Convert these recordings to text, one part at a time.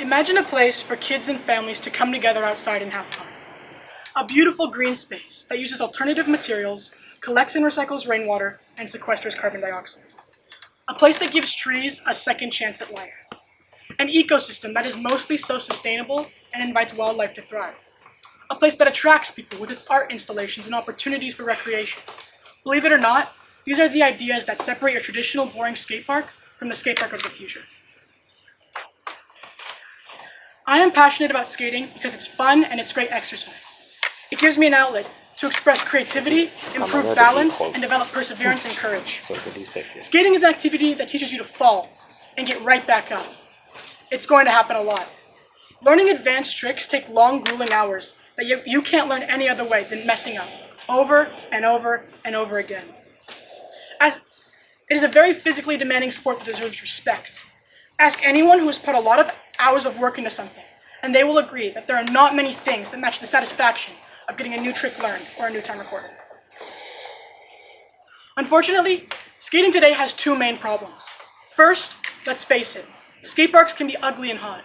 Imagine a place for kids and families to come together outside and have fun. A beautiful green space that uses alternative materials, collects and recycles rainwater, and sequesters carbon dioxide. A place that gives trees a second chance at life. An ecosystem that is mostly self-sustainable and invites wildlife to thrive. A place that attracts people with its art installations and opportunities for recreation. Believe it or not, these are the ideas that separate your traditional boring skate park from the skate park of the future. I am passionate about skating because it's fun and it's great exercise. It gives me an outlet to express creativity, improve balance, and develop perseverance and courage. Skating is an activity that teaches you to fall and get right back up. It's going to happen a lot. Learning advanced tricks take long, grueling hours that you can't learn any other way than messing up, over and over and over again. As it is a very physically demanding sport that deserves respect. Ask anyone who has put a lot of hours of work into something, and they will agree that there are not many things that match the satisfaction of getting a new trick learned or a new time recorded. Unfortunately, skating today has two main problems. First, let's face it, skate parks can be ugly and hot.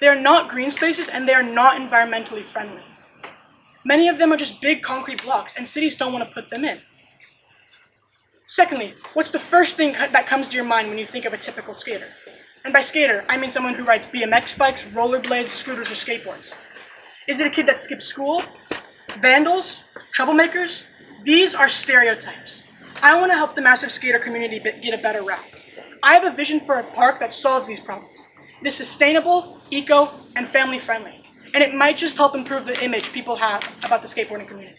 They are not green spaces and they are not environmentally friendly. Many of them are just big concrete blocks and cities don't want to put them in. Secondly, what's the first thing that comes to your mind when you think of a typical skater? And by skater, I mean someone who rides BMX bikes, rollerblades, scooters, or skateboards. Is it a kid that skips school? Vandals? Troublemakers? These are stereotypes. I want to help the massive skater community get a better rap. I have a vision for a park that solves these problems. It is sustainable, eco, and family friendly. And it might just help improve the image people have about the skateboarding community.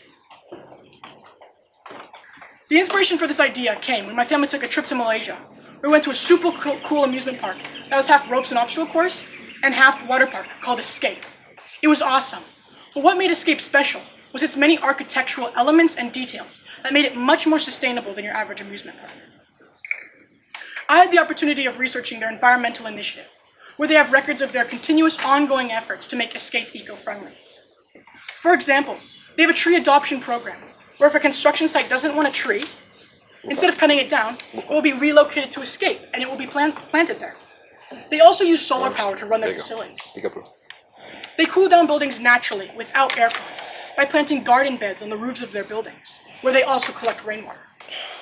The inspiration for this idea came when my family took a trip to Malaysia. We went to a super cool amusement park that was half ropes and obstacle course and half water park called Escape. It was awesome. But what made Escape special was its many architectural elements and details that made it much more sustainable than your average amusement park. I had the opportunity of researching their environmental initiative, where they have records of their continuous ongoing efforts to make Escape eco-friendly. For example, they have a tree adoption program, where if a construction site doesn't want a tree, instead of cutting it down, it will be relocated to Escape, and it will be planted there. They also use solar power to run their facilities. They cool down buildings naturally, without aircon, by planting garden beds on the roofs of their buildings, where they also collect rainwater.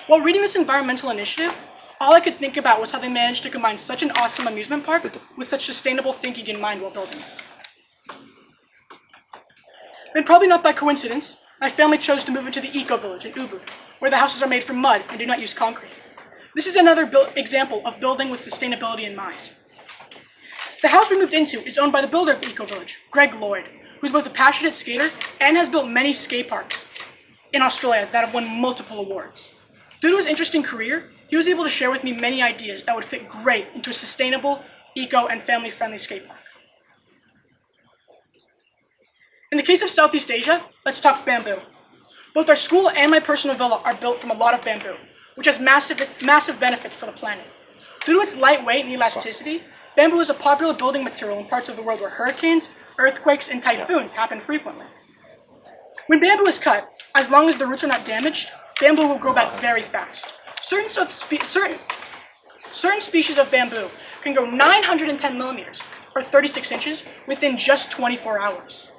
While reading this environmental initiative, all I could think about was how they managed to combine such an awesome amusement park with such sustainable thinking in mind while building it. Then, probably not by coincidence, my family chose to move into the eco-village in Ubud, where the houses are made from mud and do not use concrete. This is another example of building with sustainability in mind. The house we moved into is owned by the builder of eco-village, Greg Lloyd, who's both a passionate skater and has built many skate parks in Australia that have won multiple awards. Due to his interesting career, he was able to share with me many ideas that would fit great into a sustainable, eco, and family-friendly skate park. In the case of Southeast Asia, let's talk bamboo. Both our school and my personal villa are built from a lot of bamboo, which has massive benefits for the planet. Due to its light weight and elasticity, bamboo is a popular building material in parts of the world where hurricanes, earthquakes, and typhoons happen frequently. When bamboo is cut, as long as the roots are not damaged, bamboo will grow back very fast. Certain species of bamboo can grow 910 millimeters, or 36 inches, within just 24 hours.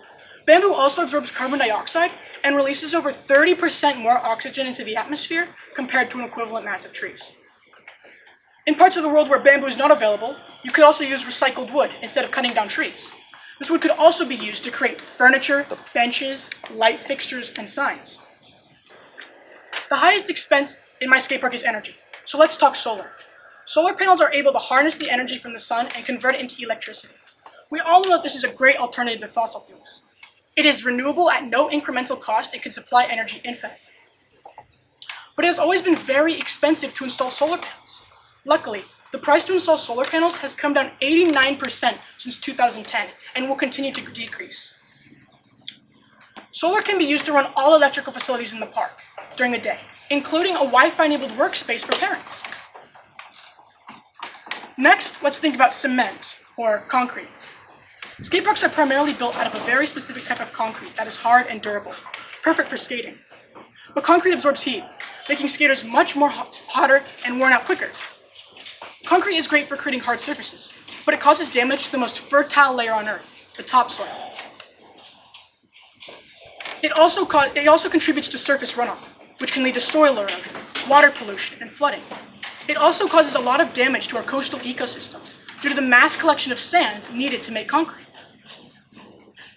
Bamboo also absorbs carbon dioxide and releases over 30% more oxygen into the atmosphere compared to an equivalent mass of trees. In parts of the world where bamboo is not available, you could also use recycled wood instead of cutting down trees. This wood could also be used to create furniture, benches, light fixtures, and signs. The highest expense in my skate park is energy, so let's talk solar. Solar panels are able to harness the energy from the sun and convert it into electricity. We all know that this is a great alternative to fossil fuels. It is renewable at no incremental cost and can supply energy infinitely. But it has always been very expensive to install solar panels. Luckily, the price to install solar panels has come down 89% since 2010 and will continue to decrease. Solar can be used to run all electrical facilities in the park during the day, including a Wi-Fi enabled workspace for parents. Next, let's think about cement, or concrete. Skate parks are primarily built out of a very specific type of concrete that is hard and durable, perfect for skating. But concrete absorbs heat, making skaters much more hotter and worn out quicker. Concrete is great for creating hard surfaces, but it causes damage to the most fertile layer on Earth, the topsoil. It also contributes to surface runoff, which can lead to soil erosion, water pollution, and flooding. It also causes a lot of damage to our coastal ecosystems due to the mass collection of sand needed to make concrete.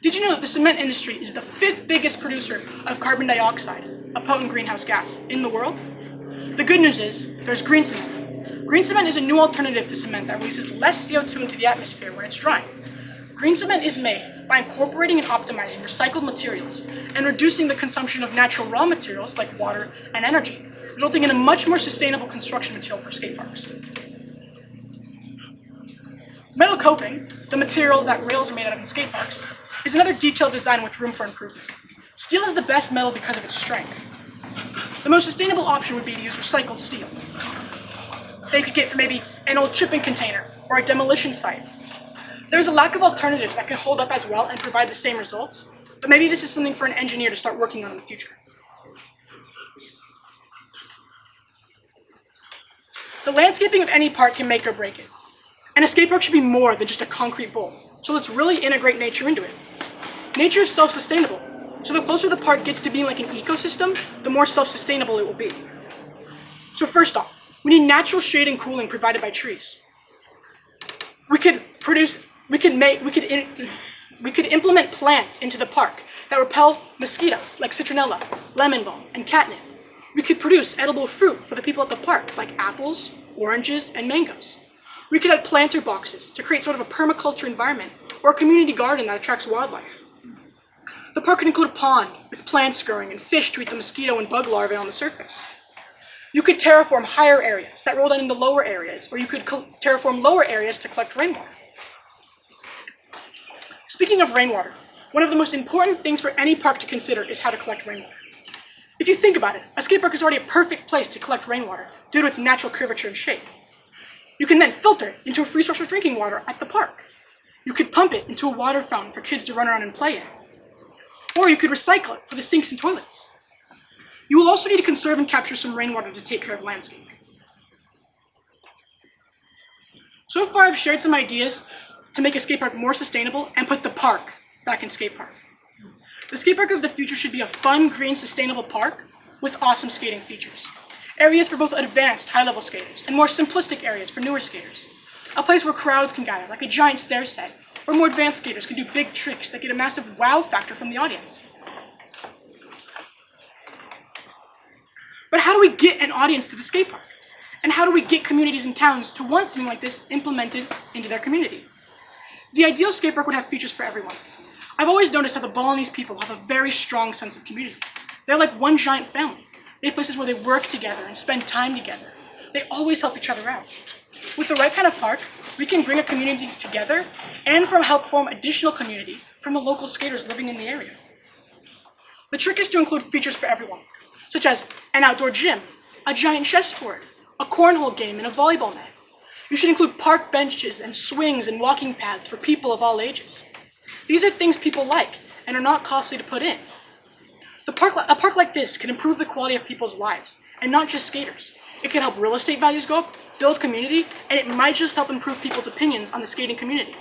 Did you know that the cement industry is the 5th biggest producer of carbon dioxide, a potent greenhouse gas, in the world? The good news is, there's green cement. Green cement is a new alternative to cement that releases less CO2 into the atmosphere when it's drying. Green cement is made by incorporating and optimizing recycled materials and reducing the consumption of natural raw materials like water and energy, resulting in a much more sustainable construction material for skate parks. Metal coping, the material that rails are made out of in skate parks, is another detailed design with room for improvement. Steel is the best metal because of its strength. The most sustainable option would be to use recycled steel. That you could get from maybe an old shipping container or a demolition site. There's a lack of alternatives that can hold up as well and provide the same results, but maybe this is something for an engineer to start working on in the future. The landscaping of any park can make or break it. And a skate park should be more than just a concrete bowl, so let's really integrate nature into it. Nature is self-sustainable, so the closer the park gets to being like an ecosystem, the more self-sustainable it will be. So first off, we need natural shade and cooling provided by trees. We could implement plants into the park that repel mosquitoes like citronella, lemon balm, and catnip. We could produce edible fruit for the people at the park like apples, oranges, and mangoes. We could add planter boxes to create sort of a permaculture environment or a community garden that attracts wildlife. The park could include a pond with plants growing and fish to eat the mosquito and bug larvae on the surface. You could terraform higher areas that roll down into lower areas, or you could terraform lower areas to collect rainwater. Speaking of rainwater, one of the most important things for any park to consider is how to collect rainwater. If you think about it, a skate park is already a perfect place to collect rainwater due to its natural curvature and shape. You can then filter it into a free source of drinking water at the park. You could pump it into a water fountain for kids to run around and play in. Or you could recycle it for the sinks and toilets. You will also need to conserve and capture some rainwater to take care of landscaping. So far I've shared some ideas to make a skate park more sustainable and put the park back in skate park. The skate park of the future should be a fun, green, sustainable park with awesome skating features. Areas for both advanced, high-level skaters and more simplistic areas for newer skaters. A place where crowds can gather, like a giant stair set, where more advanced skaters can do big tricks that get a massive wow factor from the audience. But how do we get an audience to the skate park? And how do we get communities and towns to want something like this implemented into their community? The ideal skate park would have features for everyone. I've always noticed how the Balinese people have a very strong sense of community. They're like one giant family. They have places where they work together and spend time together. They always help each other out. With the right kind of park, we can bring a community together and help form additional community from the local skaters living in the area. The trick is to include features for everyone, such as an outdoor gym, a giant chessboard, a cornhole game, and a volleyball net. You should include park benches and swings and walking paths for people of all ages. These are things people like and are not costly to put in. A park like this can improve the quality of people's lives, and not just skaters. It can help real estate values go up, build community, and it might just help improve people's opinions on the skating community.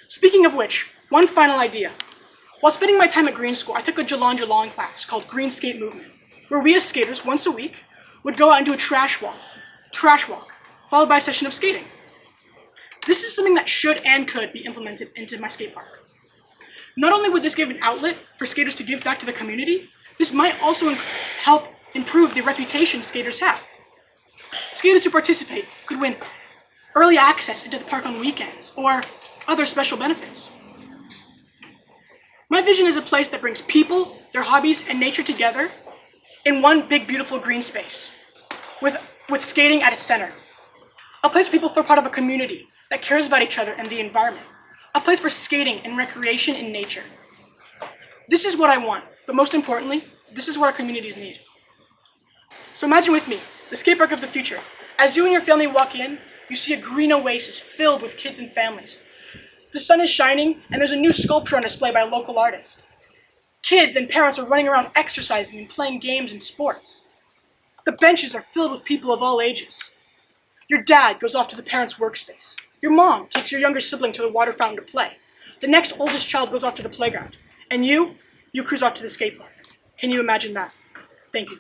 Speaking of which, one final idea. While spending my time at Green School, I took a Jalan class called Green Skate Movement, where we as skaters, once a week, would go out and do a trash walk, followed by a session of skating. This is something that should and could be implemented into my skate park. Not only would this give an outlet for skaters to give back to the community, this might also help improve the reputation skaters have. Skaters who participate could win early access into the park on weekends or other special benefits. My vision is a place that brings people, their hobbies, and nature together in one big, beautiful green space, with skating at its center. A place where people feel part of a community that cares about each other and the environment. A place for skating and recreation in nature. This is what I want, but most importantly, this is what our communities need. So imagine with me, the skate park of the future. As you and your family walk in, you see a green oasis filled with kids and families. The sun is shining, and there's a new sculpture on display by a local artist. Kids and parents are running around exercising and playing games and sports. The benches are filled with people of all ages. Your dad goes off to the parents' workspace. Your mom takes your younger sibling to the water fountain to play. The next oldest child goes off to the playground. And you cruise off to the skate park. Can you imagine that? Thank you.